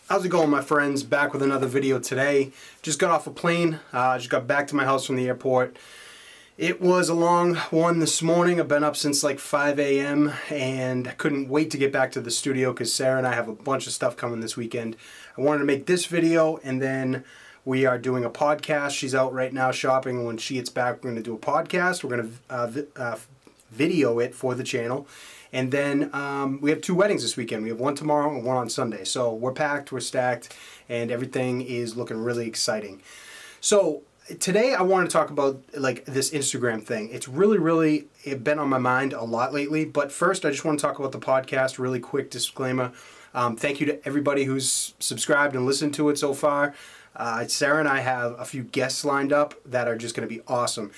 How's it going, my friends? Back with another video today. Just got off a plane. Just got back to my house from the airport. It was a long one this morning. I've been up since like 5 a.m. and I couldn't wait to get back to the studio because Sarah and I have a bunch of stuff coming this weekend. I wanted to make this video, and then we are doing a podcast. She's out right now shopping. When she gets back, we're going to do a podcast. We're going to video it for the channel. And then we have two weddings this weekend. We have one tomorrow and one on Sunday. So we're packed, we're stacked, and everything is looking really exciting. So today I want to talk about like this Instagram thing. It's really been on my mind a lot lately. But first, I just want to talk about the podcast. Really quick disclaimer. Thank you to everybody who's subscribed and listened to it so far. Sarah and I have a few guests lined up that are just going to be awesome.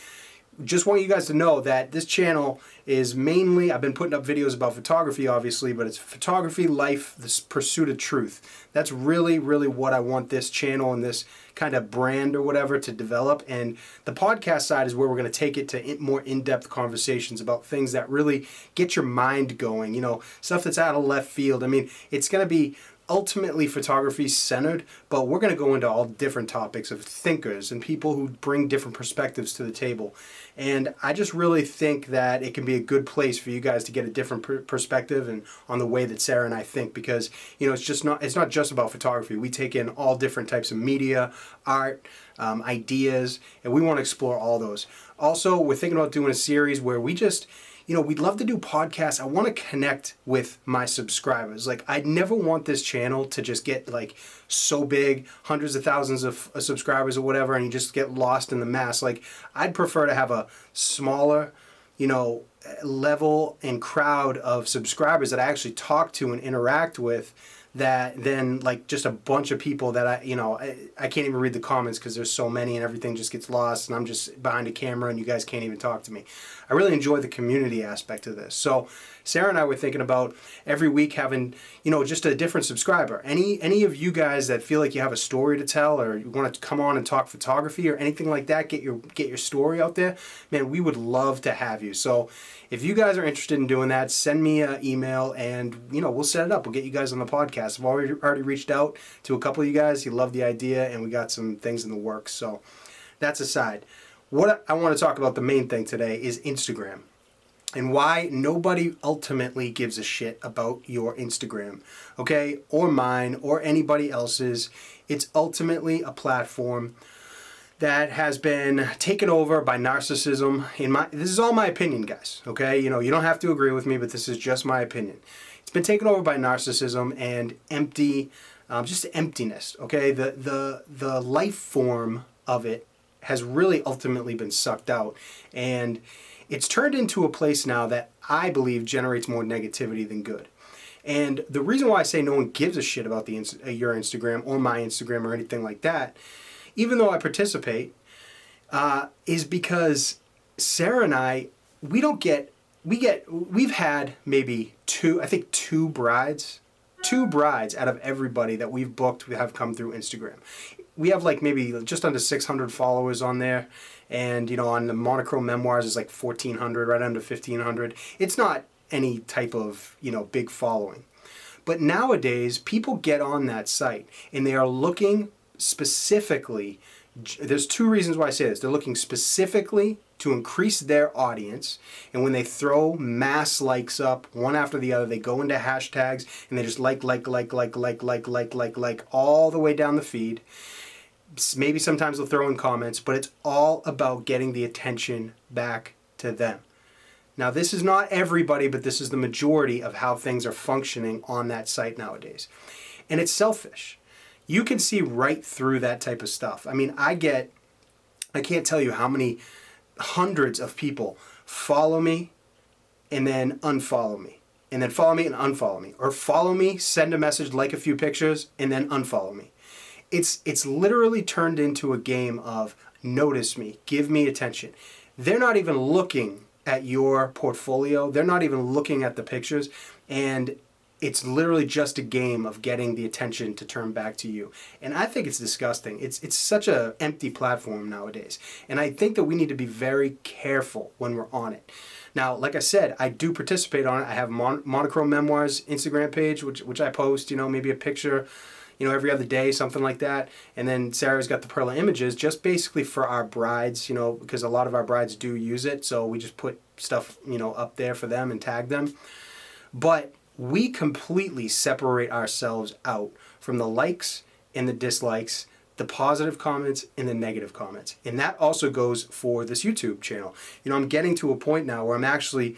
Just want you guys to know that this channel is mainly, I've been putting up videos about photography, obviously, but it's photography, life, this pursuit of truth. That's really what I want this channel and this kind of brand or whatever to develop. And the podcast side is where we're going to take it to more in-depth conversations about things that really get your mind going, you know, stuff that's out of left field. I mean, it's going to be ultimately photography centered, but we're going to go into all different topics of thinkers and people who bring different perspectives to the table. And I just really think that it can be a good place for you guys to get a different perspective and on the way that Sarah and I think, because you know it's not just about photography. We take in all different types of media, art, ideas, and we want to explore all those. Also, we're thinking about doing a series where we just, you know, we'd love to do podcasts. I want to connect with my subscribers. Like, I'd never want this channel to just get like so big, hundreds of thousands of subscribers or whatever, and you just get lost in the mass. Like, I'd prefer to have a smaller, you know, level and crowd of subscribers that I actually talk to and interact with, that then like just a bunch of people that I can't even read the comments because there's so many and everything just gets lost and I'm just behind a camera and you guys can't even talk to me. I really enjoy the community aspect of this. So Sarah and I were thinking about every week having, you know, just a different subscriber. Any of you guys that feel like you have a story to tell or you want to come on and talk photography or anything like that, get your story out there, man, we would love to have you. So if you guys are interested in doing that, send me an email and, you know, we'll set it up. We'll get you guys on the podcast. I've already reached out to a couple of you guys. You love the idea and we got some things in the works. So that's aside. What I want to talk about, the main thing today, is Instagram and why nobody ultimately gives a shit about your Instagram, okay, or mine or anybody else's. It's ultimately a platform that has been taken over by narcissism. This is all my opinion, guys, okay? You know, you don't have to agree with me, but this is just my opinion. It's been taken over by narcissism and just emptiness, okay? The life form of it has really ultimately been sucked out, and it's turned into a place now that I believe generates more negativity than good. And the reason why I say no one gives a shit about your Instagram or my Instagram or anything like that, even though I participate, is because Sarah and I, we've had maybe two brides out of everybody that we've booked who have come through Instagram. We have like maybe just under 600 followers on there. And, you know, on the Monochrome Memoirs is like 1,400, right under 1,500. It's not any type of, you know, big following. But nowadays, people get on that site and they are looking specifically, there's two reasons why I say this. They're looking specifically to increase their audience, and when they throw mass likes up one after the other, they go into hashtags and they just like all the way down the feed. Maybe sometimes they'll throw in comments, but it's all about getting the attention back to them. Now, this is not everybody, but this is the majority of how things are functioning on that site nowadays. And it's selfish. You can see right through that type of stuff. I mean, I can't tell you how many hundreds of people follow me and then unfollow me, and then follow me and unfollow me, or follow me, send a message, like a few pictures, and then unfollow me. It's literally turned into a game of notice me, give me attention. They're not even looking at your portfolio. They're not even looking at the pictures, and it's literally just a game of getting the attention to turn back to you. And I think it's disgusting. It's such an empty platform nowadays. And I think that we need to be very careful when we're on it. Now, like I said, I do participate on it. I have Monochrome Memoirs Instagram page, which I post, maybe a picture, every other day, something like that. And then Sarah's got the Perla images just basically for our brides, because a lot of our brides do use it. So we just put stuff, up there for them and tag them. But we completely separate ourselves out from the likes and the dislikes, the positive comments and the negative comments. And that also goes for this YouTube channel. I'm getting to a point now where I'm actually,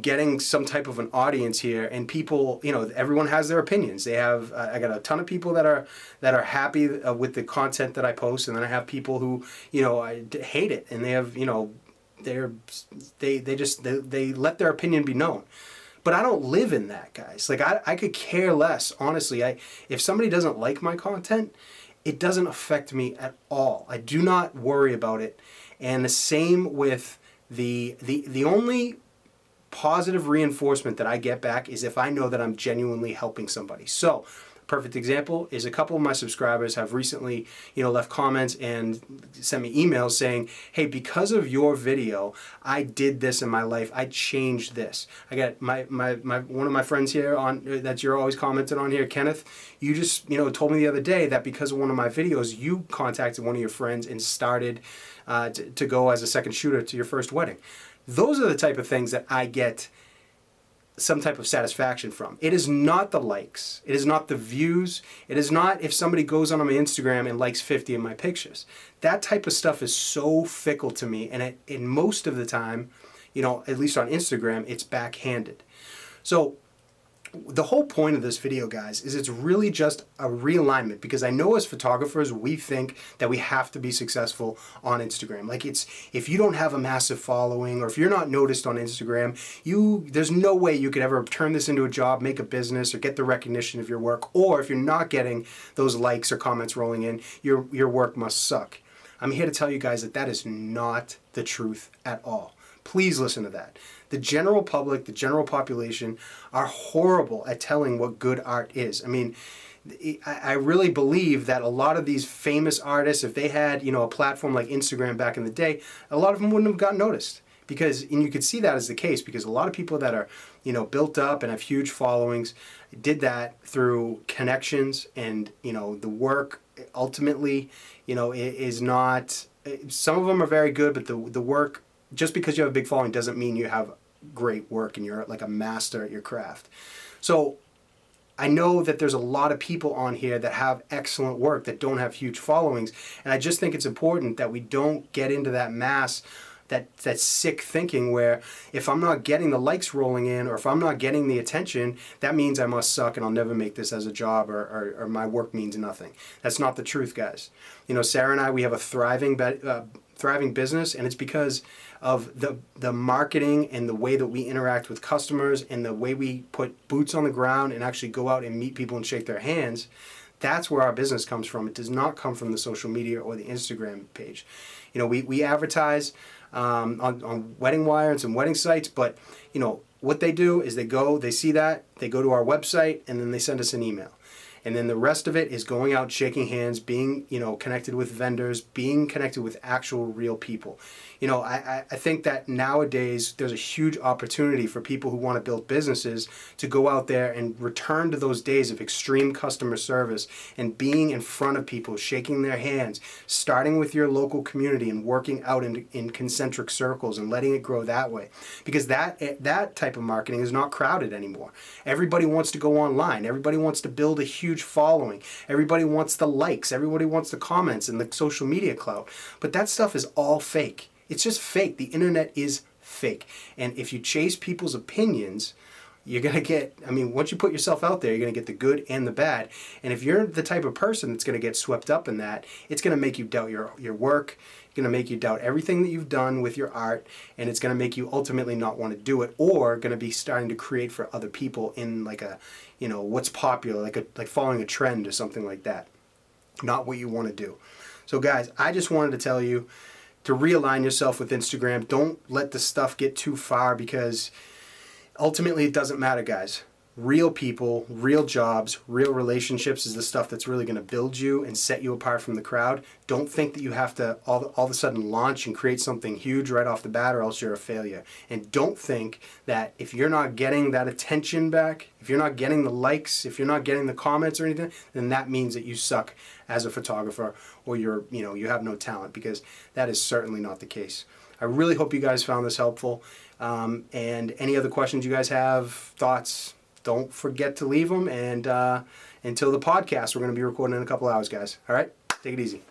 getting some type of an audience here, and people, everyone has their opinions. They have, I got a ton of people that are happy with the content that I post, and then I have people who, I hate it, and they have, they let their opinion be known. But I don't live in that, guys. Like, I could care less, honestly. If somebody doesn't like my content, it doesn't affect me at all. I do not worry about it. And the same with the only positive reinforcement that I get back is if I know that I'm genuinely helping somebody. So, perfect example is a couple of my subscribers have recently, left comments and sent me emails saying, hey, because of your video, I did this in my life. I changed this. I got my one of my friends here that you're always commenting on here, Kenneth. You just, told me the other day that because of one of my videos, you contacted one of your friends and started to go as a second shooter to your first wedding. Those are the type of things that I get some type of satisfaction from. It is not the likes. It is not the views. It is not if somebody goes on my Instagram and likes 50 of my pictures. That type of stuff is so fickle to me, and in most of the time, at least on Instagram, it's backhanded. So the whole point of this video, guys, is it's really just a realignment, because I know as photographers, we think that we have to be successful on Instagram. Like, if you don't have a massive following, or if you're not noticed on Instagram, there's no way you could ever turn this into a job, make a business, or get the recognition of your work. Or if you're not getting those likes or comments rolling in, your work must suck. I'm here to tell you guys that that is not the truth at all. Please listen to that. The general public, the general population are horrible at telling what good art is. I mean, I really believe that a lot of these famous artists, if they had, a platform like Instagram back in the day, a lot of them wouldn't have gotten noticed. And you could see that as the case, because a lot of people that are, built up and have huge followings did that through connections, and, the work ultimately, is not, some of them are very good, but the work, just because you have a big following doesn't mean you have great work and you're like a master at your craft. So I know that there's a lot of people on here that have excellent work that don't have huge followings, and I just think it's important that we don't get into that mass, that sick thinking where if I'm not getting the likes rolling in, or if I'm not getting the attention, that means I must suck and I'll never make this as a job, or my work means nothing. That's not the truth, guys. Sarah and I, we have a thriving business, and it's because of the marketing and the way that we interact with customers and the way we put boots on the ground and actually go out and meet people and shake their hands. That's where our business comes from. It does not come from the social media or the Instagram page. We advertise on Wedding Wire and some wedding sites, but what they do is they see that, they go to our website, and then they send us an email. And then the rest of it is going out, shaking hands, being, connected with vendors, being connected with actual real people. I think that nowadays there's a huge opportunity for people who want to build businesses to go out there and return to those days of extreme customer service and being in front of people, shaking their hands, starting with your local community and working out in concentric circles and letting it grow that way. Because that type of marketing is not crowded anymore. Everybody wants to go online. Everybody wants to build a huge following. Everybody wants the likes. Everybody wants the comments and the social media clout. But that stuff is all fake. It's just fake. The internet is fake. And if you chase people's opinions, you're going to get, once you put yourself out there, you're going to get the good and the bad. And if you're the type of person that's going to get swept up in that, it's going to make you doubt your work. It's going to make you doubt everything that you've done with your art. And it's going to make you ultimately not want to do it, or going to be starting to create for other people in like a, what's popular, like following a trend or something like that. Not what you want to do. So guys, I just wanted to tell you to realign yourself with Instagram. Don't let the stuff get too far, because ultimately it doesn't matter, guys. real people, real jobs, real relationships is the stuff that's really going to build you and set you apart from the crowd. Don't think that you have to all of a sudden launch and create something huge right off the bat, or else you're a failure. And don't think that if you're not getting that attention back, if you're not getting the likes, if you're not getting the comments or anything, then that means that you suck as a photographer, or you have no talent, because that is certainly not the case. I really hope you guys found this helpful. And any other questions you guys have, thoughts, don't forget to leave them. And until the podcast, we're going to be recording in a couple hours, guys. All right? Take it easy.